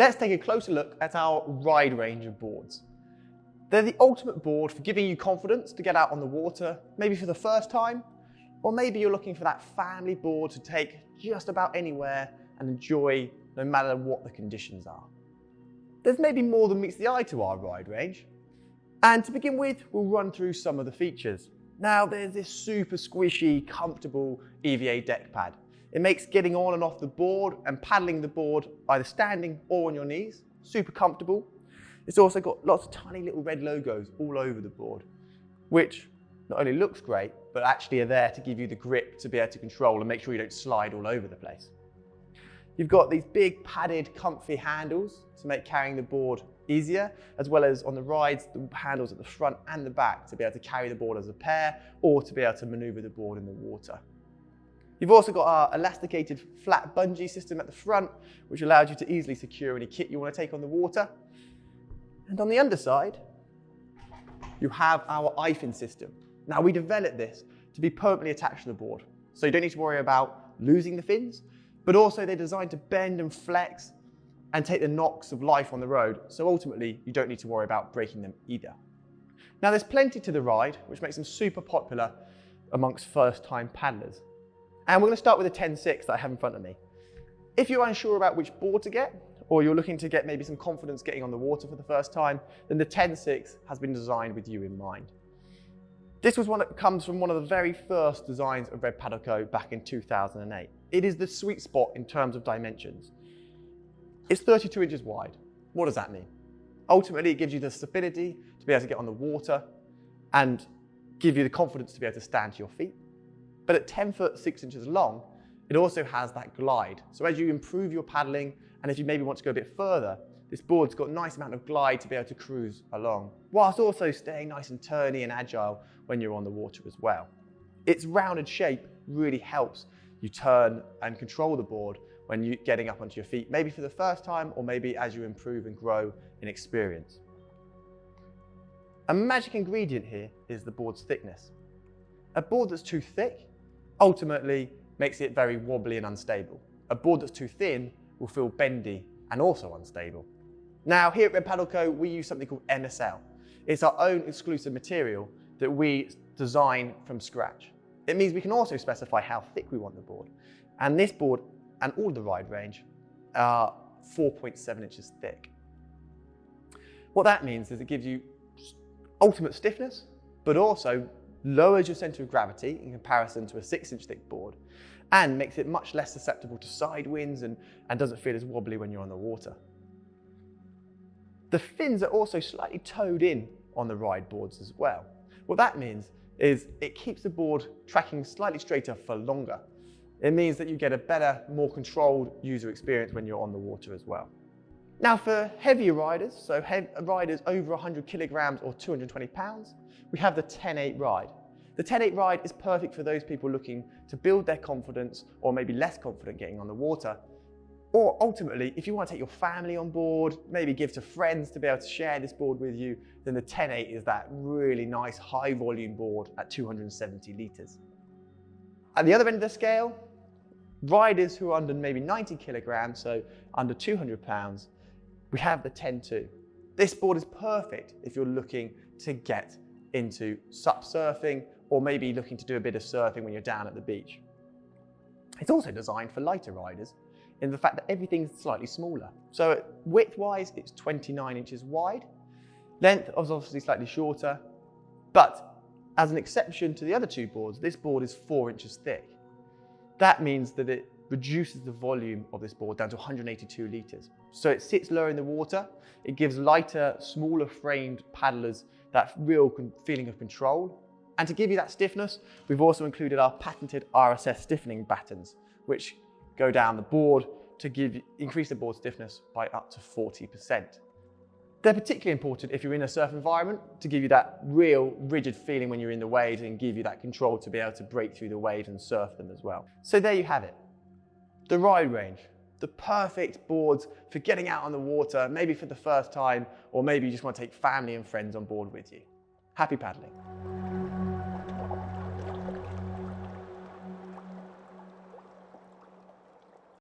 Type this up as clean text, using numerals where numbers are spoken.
let's take a closer look at our ride range of boards. They're the ultimate board for giving you confidence to get out on the water, maybe for the first time, or maybe you're looking for that family board to take just about anywhere and enjoy no matter what the conditions are. There's maybe more than meets the eye to our ride range. And to begin with, we'll run through some of the features. Now, there's this super squishy, comfortable EVA deck pad. It makes getting on and off the board and paddling the board either standing or on your knees super comfortable. It's also got lots of tiny little red logos all over the board, which not only looks great, but actually are there to give you the grip to be able to control and make sure you don't slide all over the place. You've got these big padded, comfy handles to make carrying the board easier, as well as on the rides, the handles at the front and the back to be able to carry the board as a pair or to be able to maneuver the board in the water. You've also got our elasticated flat bungee system at the front, which allows you to easily secure any kit you want to take on the water. And on the underside, you have our eye-fin system. Now, we developed this to be permanently attached to the board, so you don't need to worry about losing the fins, but also they're designed to bend and flex and take the knocks of life on the road, so ultimately you don't need to worry about breaking them either. Now, there's plenty to the ride, which makes them super popular amongst first-time paddlers. And we're going to start with the 10.6 that I have in front of me. If you're unsure about which board to get, or you're looking to get maybe some confidence getting on the water for the first time, then the 10.6 has been designed with you in mind. This was one that comes from one of the very first designs of Red Paddle Co. back in 2008. It is the sweet spot in terms of dimensions. It's 32 inches wide. What does that mean? Ultimately, it gives you the stability to be able to get on the water and give you the confidence to be able to stand to your feet. But at 10 foot 6 inches long, it also has that glide. So as you improve your paddling, and if you maybe want to go a bit further, this board's got a nice amount of glide to be able to cruise along, whilst also staying nice and turny and agile when you're on the water as well. Its rounded shape really helps you turn and control the board when you're getting up onto your feet, maybe for the first time or maybe as you improve and grow in experience. A magic ingredient here is the board's thickness. A board that's too thick ultimately makes it very wobbly and unstable. A board that's too thin will feel bendy and also unstable. Now, here at Red Paddle Co, we use something called MSL. It's our own exclusive material that we design from scratch. It means we can also specify how thick we want the board. And this board and all the ride range are 4.7 inches thick. What that means is it gives you ultimate stiffness, but also lowers your center of gravity in comparison to a 6-inch thick board and makes it much less susceptible to side winds and doesn't feel as wobbly when you're on the water. The fins are also slightly toed in on the ride boards as well. What that means is it keeps the board tracking slightly straighter for longer. It means that you get a better, more controlled user experience when you're on the water as well. Now, for heavier riders, so riders over 100 kilograms or 220 pounds, we have the 10.8 ride. The 10.8 ride is perfect for those people looking to build their confidence or maybe less confident getting on the water. Or ultimately, if you want to take your family on board, maybe give to friends to be able to share this board with you, then the 10.8 is that really nice high volume board at 270 litres. At the other end of the scale, riders who are under maybe 90 kilograms, so under 200 pounds, we have the 10.2. This board is perfect if you're looking to get into SUP surfing or maybe looking to do a bit of surfing when you're down at the beach. It's also designed for lighter riders in the fact that everything's slightly smaller. So width-wise, it's 29 inches wide. Length is obviously slightly shorter, but as an exception to the other two boards, this board is 4 inches thick. That means that it reduces the volume of this board down to 182 litres. So it sits lower in the water. It gives lighter, smaller framed paddlers that real feeling of control. And to give you that stiffness, we've also included our patented RSS stiffening battens, which go down the board to increase the board stiffness by up to 40%. They're particularly important if you're in a surf environment to give you that real rigid feeling when you're in the waves and give you that control to be able to break through the waves and surf them as well. So there you have it. The ride range, the perfect boards for getting out on the water, maybe for the first time, or maybe you just want to take family and friends on board with you. Happy paddling.